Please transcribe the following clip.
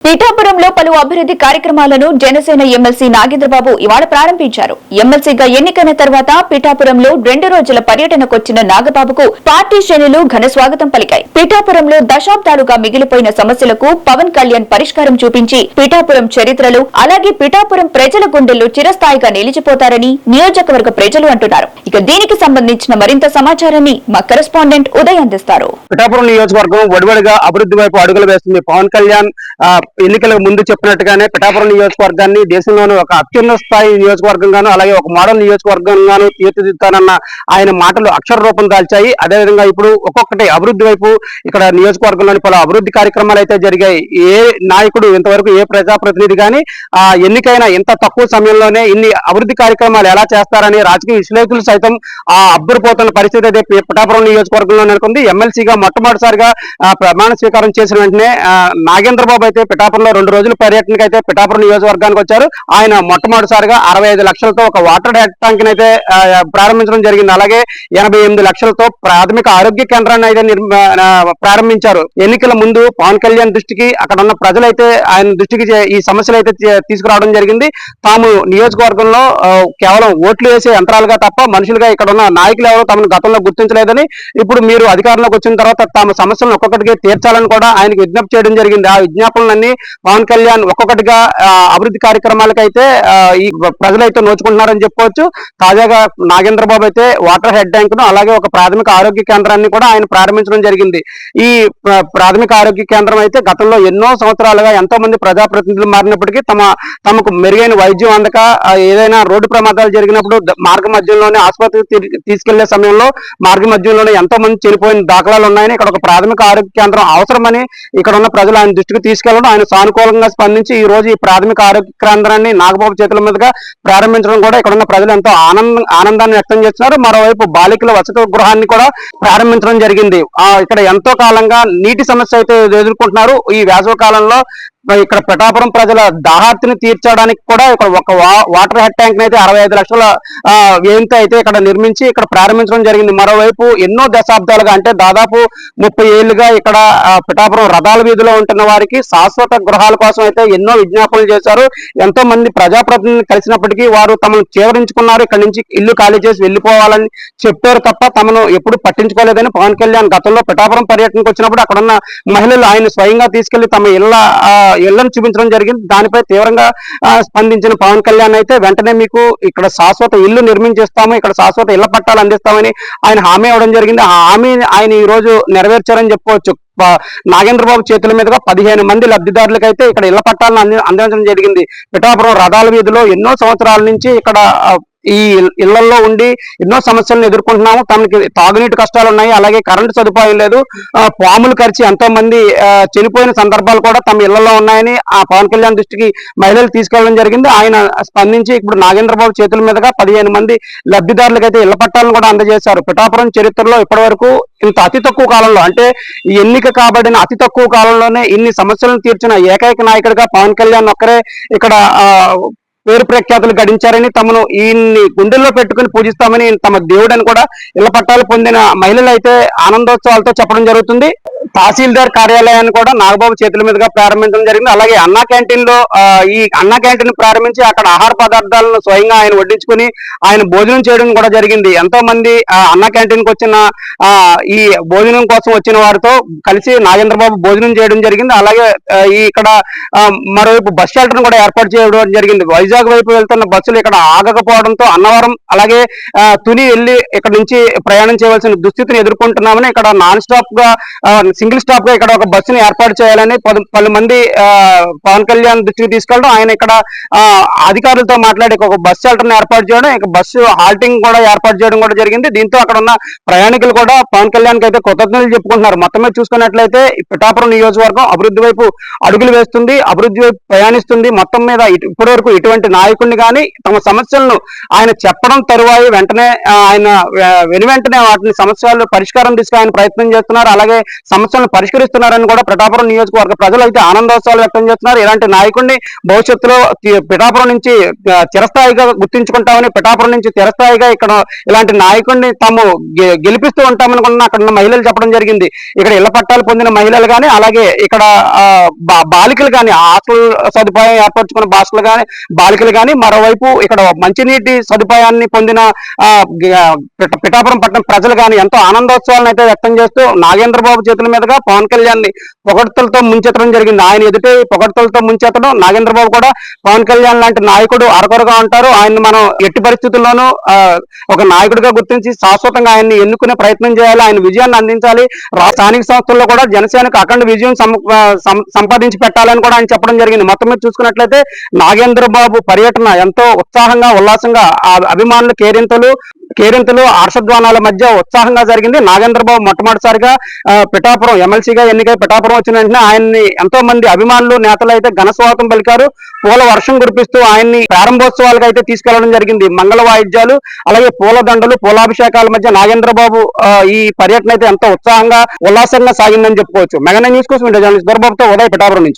పిఠాపురంలో పలు అభివృద్ధి కార్యక్రమాలను జనసేన ఎమ్మెల్సీ నాగేంద్రబాబు ఇవాళ ప్రారంభించారు. ఎమ్మెల్సీగా ఎన్నికైన తర్వాత పిఠాపురంలో 2 రోజుల పర్యటనకొచ్చిన నాగబాబుకు పార్టీ శ్రేణులు ఘన స్వాగతం పలికాయి. పిఠాపురంలో దశాబ్దాలుగా మిగిలిపోయిన సమస్యలకు పవన్ కళ్యాణ్ పరిష్కారం చూపించి పిఠాపురం చరిత్రలో అలాగే పిఠాపురం ప్రజల గుండెల్లో చిరస్థాయిగా నిలిచిపోతారని నియోజకవర్గ ప్రజలు అంటున్నారు. ఇక దీనికి సంబంధించిన మరింత సమాచారాన్ని మా కరెస్పాండెంట్ ఉదయ్ అందిస్తారు. పిఠాపురం నియోజకవర్గం వడివడిగా అభివృద్ధి వైపు అడుగులు వేస్తుంది. పవన్ కళ్యాణ్ ఎన్నికలకు ముందు చెప్పినట్టుగానే పిఠాపురం నియోజకవర్గాన్ని దేశంలోనే ఒక అత్యున్నత స్థాయి నియోజకవర్గంగాను అలాగే ఒక మోడల్ నియోజకవర్గంగాను తీర్చిదిద్దుతానన్న ఆయన మాటలు అక్షర రూపం దాల్చాయి. అదేవిధంగా ఇప్పుడు ఒక్కొక్కటి అభివృద్ధి వైపు ఇక్కడ నియోజకవర్గంలోని పలు అభివృద్ధి కార్యక్రమాలు అయితే జరిగాయి. ఏ నాయకుడు ఇంతవరకు ఏ ప్రజాప్రతినిధి కానీ ఎన్నికైన ఇంత తక్కువ సమయంలోనే ఇన్ని అభివృద్ధి కార్యక్రమాలు ఎలా చేస్తారని రాజకీయ విశ్లేషకులు సైతం అబ్బురిపోతున్న పరిస్థితి అయితే పిఠాపురం నియోజకవర్గంలో నెలకొంది. ఎమ్మెల్సీగా మొట్టమొదటిసారిగా ప్రమాణ స్వీకారం చేసిన వెంటనే నాగేంద్రబాబు అయితే పిఠాపురంలో 2 రోజుల పర్యటనకు అయితే పిఠాపురం నియోజకవర్గానికి వచ్చారు. ఆయన మొట్టమొదటిసారిగా 65 లక్షలతో ఒక వాటర్ ట్యాంక్ అయితే ప్రారంభించడం జరిగింది. అలాగే 88 లక్షలతో ప్రాథమిక ఆరోగ్య కేంద్రాన్ని అయితే ప్రారంభించారు. ఎన్నికల ముందు పవన్ కళ్యాణ్ దృష్టికి అక్కడ ఉన్న ప్రజలైతే ఆయన దృష్టికి ఈ సమస్యలు అయితే తీసుకురావడం జరిగింది. తాము నియోజకవర్గంలో కేవలం ఓట్లు వేసే యంత్రాలుగా తప్ప మనుషులుగా ఇక్కడ ఉన్న నాయకులు ఎవరో తమను గతంలో గుర్తించలేదని, ఇప్పుడు మీరు అధికారంలోకి వచ్చిన తర్వాత తమ సమస్యలను ఒక్కొక్కటిగా తీర్చాలని కూడా ఆయనకు విజ్ఞప్తి చేయడం జరిగింది. ఆ విజ్ఞాపనలన్నీ పవన్ కళ్యాణ్ ఒక్కొక్కటిగా అభివృద్ధి కార్యక్రమాలకైతే ఈ ప్రజలైతే నోచుకుంటున్నారని చెప్పుకోవచ్చు. తాజాగా నాగేంద్రబాబు అయితే వాటర్ హెడ్ ట్యాంక్ ను అలాగే ఒక ప్రాథమిక ఆరోగ్య కేంద్రాన్ని కూడా ఆయన ప్రారంభించడం జరిగింది. ఈ ప్రాథమిక ఆరోగ్య కేంద్రం అయితే గతంలో ఎన్నో సంవత్సరాలుగా ఎంతో మంది ప్రజాప్రతినిధులు మారినప్పటికీ తమకు మెరుగైన వైద్యం అందక ఏదైనా రోడ్డు ప్రమాదాలు జరిగినప్పుడు మార్గ మధ్యంలోనే ఆసుపత్రికి తీసుకెళ్లే సమయంలో మార్గ మధ్యంలోనే ఎంతో మంది చనిపోయిన దాఖలాలు ఉన్నాయని, ఇక్కడ ఒక ప్రాథమిక ఆరోగ్య కేంద్రం అవసరమని ఇక్కడ ఉన్న ప్రజలు ఆయన దృష్టికి తీసుకెళ్లడం, ఆయన సానుకూలంగా స్పందించి ఈ రోజు ఈ ప్రాథమిక ఆరోగ్య కేంద్రాన్ని నాగబాబు చేతుల మీదుగా ప్రారంభించడం కూడా ఇక్కడ ఉన్న ప్రజలు ఎంతో ఆనందాన్ని వ్యక్తం చేస్తున్నారు. మరోవైపు బాలికల వసతి గృహాన్ని కూడా ప్రారంభించడం జరిగింది. ఇక్కడ ఎంతో కాలంగా నీటి సమస్య అయితే ఎదుర్కొంటున్నారు. ఈ వేసవి కాలంలో ఇక్కడ పిఠాపురం ప్రజల దాహార్తిని తీర్చడానికి కూడా ఇక్కడ ఒక వాటర్ హెడ్ ట్యాంక్ అయితే 65 లక్షల వ్యయంతో అయితే ఇక్కడ నిర్మించి ఇక్కడ ప్రారంభించడం జరిగింది. మరోవైపు ఎన్నో దశాబ్దాలుగా అంటే దాదాపు 30 ఏళ్లుగా ఇక్కడ పిఠాపురం రథాల వీధిలో ఉంటున్న వారికి శాశ్వత గృహాల కోసం అయితే ఎన్నో విజ్ఞాపనలు చేశారు. ఎంతో మంది ప్రజాప్రతినిధులు కలిసినప్పటికీ వారు తమను చేవరించుకున్నారు. ఇక్కడ నుంచి ఇల్లు ఖాళీ చేసి వెళ్లిపోవాలని చెప్పారు తప్ప తమను ఎప్పుడు పట్టించుకోలేదని పవన్ కళ్యాణ్ గతంలో పిఠాపురం పర్యటనకు వచ్చినప్పుడు అక్కడ ఉన్న మహిళలు ఆయన స్వయంగా తీసుకెళ్లి తమ ఇళ్లను చూపించడం జరిగింది. దానిపై తీవ్రంగా స్పందించిన పవన్ కళ్యాణ్ అయితే వెంటనే మీకు ఇక్కడ శాశ్వత ఇల్లు నిర్మించేస్తాము, ఇక్కడ శాశ్వత ఇళ్ల పట్టాలు అందిస్తామని ఆయన హామీ ఇవ్వడం జరిగింది. ఆ హామీ ఆయన ఈ రోజు నెరవేర్చారని చెప్పుకోవచ్చు. నాగేంద్రబాబు చేతుల మీదుగా 15 మంది లబ్ధిదారులకు అయితే ఇక్కడ ఇళ్ల పట్టాలను అందించడం జరిగింది. పిఠాపురం రథాల వీధిలో ఎన్నో సంవత్సరాల నుంచి ఇక్కడ ఈ ఇళ్లలో ఉండి ఎన్నో సమస్యలను ఎదుర్కొంటున్నాము. తమకి తాగునీటి కష్టాలు ఉన్నాయి, అలాగే కరెంటు సదుపాయం లేదు, పాములు కరిచి ఎంతో మంది చనిపోయిన సందర్భాలు కూడా తమ ఇళ్లలో ఉన్నాయని ఆ పవన్ కళ్యాణ్ దృష్టికి మహిళలు తీసుకెళ్లడం జరిగింది. ఆయన స్పందించి ఇప్పుడు నాగేంద్రబాబు చేతుల మీదుగా 15 మంది లబ్ధిదారులకు అయితే ఇళ్ల పట్టాలను కూడా అందజేశారు. పిఠాపురం చరిత్రలో ఇప్పటి వరకు ఇంత అతి తక్కువ కాలంలో అంటే ఎన్నిక కాబడిన అతి తక్కువ కాలంలోనే ఇన్ని సమస్యలను తీర్చిన ఏకైక నాయకుడిగా పవన్ కళ్యాణ్ ఒక్కరే ఇక్కడ పేరు ప్రఖ్యాతులు గడించారని, తమను ఈయన్ని గుండెల్లో పెట్టుకుని పూజిస్తామని, తమ దేవుడని కూడా ఇళ్ల పట్టాలు పొందిన మహిళలు అయితే ఆనందోత్సవాలతో చెప్పడం జరుగుతుంది. తహసీల్దార్ కార్యాలయాన్ని కూడా నాగబాబు చేతుల మీదుగా ప్రారంభించడం జరిగింది. అలాగే అన్నా క్యాంటీన్ లో ఈ అన్నా క్యాంటీన్ ప్రారంభించి అక్కడ ఆహార పదార్థాలను స్వయంగా ఆయన వడ్డించుకుని ఆయన భోజనం చేయడం కూడా జరిగింది. ఎంతో మంది అన్నా క్యాంటీన్ కు వచ్చిన ఈ భోజనం కోసం వచ్చిన వారితో కలిసి నాగేంద్రబాబు భోజనం చేయడం జరిగింది. అలాగే ఇక్కడ మరోవైపు బస్ షెల్టర్ కూడా ఏర్పాటు చేయడం జరిగింది. వైజాగ్ వైపు వెళ్తున్న బస్సులు ఇక్కడ ఆగకపోవడంతో అన్నవరం అలాగే తుని వెళ్లి ఇక్కడ నుంచి ప్రయాణం చేయవలసిన దుస్థితిని ఎదుర్కొంటున్నామని, ఇక్కడ నాన్ స్టాప్ గా సింగిల్ స్టాప్ గా ఇక్కడ ఒక బస్సుని ఏర్పాటు చేయాలని పలు మంది పవన్ కళ్యాణ్ దృష్టికి తీసుకెళ్ళడం, ఆయన ఇక్కడ అధికారులతో మాట్లాడి ఒక బస్ షెల్టర్ ఏర్పాటు చేయడం, ఇక బస్సు హాల్టింగ్ కూడా ఏర్పాటు చేయడం కూడా జరిగింది. దీంతో అక్కడ ఉన్న ప్రయాణికులు కూడా పవన్ కళ్యాణ్ కి అయితే కృతజ్ఞతలు చెప్పుకుంటున్నారు. మొత్తం మీద చూసుకున్నట్లయితే పిఠాపురం నియోజకవర్గం అభివృద్ధి వైపు అడుగులు వేస్తుంది, అభివృద్ధి వైపు ప్రయాణిస్తుంది. మొత్తం మీద ఇప్పటి వరకు ఇటువంటి నాయకుడిని కానీ తమ సమస్యలను ఆయన చెప్పడం తరువాయి వెంటనే ఆయన వెనువెంటనే వాటిని సమస్యలు పరిష్కారం తీసుకు ఆయన ప్రయత్నం చేస్తున్నారు. అలాగే సమస్యలను పరిష్కరిస్తున్నారని కూడా పిఠాపురం నియోజకవర్గ ప్రజలు అయితే ఆనందోత్సవాలు వ్యక్తం చేస్తున్నారు. ఇలాంటి నాయకుడిని భవిష్యత్తులో పిఠాపురం నుంచి చిరస్థాయిగా గుర్తించుకుంటామని, పిఠాపురం నుంచి చిరస్థాయిగా ఇక్కడ ఇలాంటి నాయకుడిని తాము గెలిపిస్తూ ఉంటామని కూడా అక్కడ ఉన్న మహిళలు చెప్పడం జరిగింది. ఇక్కడ ఇళ్ల పట్టాలు పొందిన మహిళలు కానీ, అలాగే ఇక్కడ బాలికలు కానీ, హాస్టల్ సదుపాయం ఏర్పరచుకున్న బాలికలు కానీ, మరోవైపు ఇక్కడ మంచినీటి సదుపాయాన్ని పొందిన పిఠాపురం పట్టణం ప్రజలు కానీ ఎంతో ఆనందోత్సవాలను అయితే వ్యక్తం చేస్తూ నాగేంద్రబాబు చేతుల మీదుగా పవన్ కళ్యాణ్ ని పొగడ్తలతో ముంచెత్తడం జరిగింది. ఆయన ఎదుటే పొగడ్తలతో ముంచెత్తడం, నాగేంద్రబాబు కూడా పవన్ కళ్యాణ్ లాంటి నాయకుడు అరకొరగా ఉంటారు, ఆయన్ని మనం ఎట్టి పరిస్థితుల్లోనూ ఒక నాయకుడిగా గుర్తించి శాశ్వతంగా ఆయన్ని ఎన్నుకునే ప్రయత్నం చేయాలి, ఆయన విజయాన్ని అందించాలి, స్థానిక సంస్థల్లో కూడా జనసేనకు అఖండ విజయం సంపాదించి పెట్టాలని కూడా ఆయన చెప్పడం జరిగింది. మొత్తం మీద చూసుకున్నట్లయితే నాగేంద్రబాబు పర్యటన ఎంతో ఉత్సాహంగా ఉల్లాసంగా అభిమానులు కేరింతలు హర్షధ్వానాల మధ్య ఉత్సాహంగా జరిగింది. నాగేంద్రబాబు మొట్టమొదటిసారిగా పిఠాపురం ఎమ్మెల్సీగా ఎన్నికై పిఠాపురం వచ్చిన వెంటనే ఆయన్ని ఎంతో మంది అభిమానులు నేతలు అయితే ఘన స్వాగతం పలికారు. పూల వర్షం కురిపిస్తూ ఆయన్ని ప్రారంభోత్సవాలకు అయితే తీసుకెళ్లడం జరిగింది. మంగళ వాయిద్యాలు, అలాగే పూలదండలు, పూలాభిషేకాల మధ్య నాగేంద్రబాబు ఈ పర్యటన అయితే ఎంతో ఉత్సాహంగా ఉల్లాసంగా సాగిందని చెప్పుకోవచ్చు. మెగా న్యూస్ కోసం జర్నలిస్ట్ దొరబాబుతో ఉదయ్, పిఠాపురం నుంచి.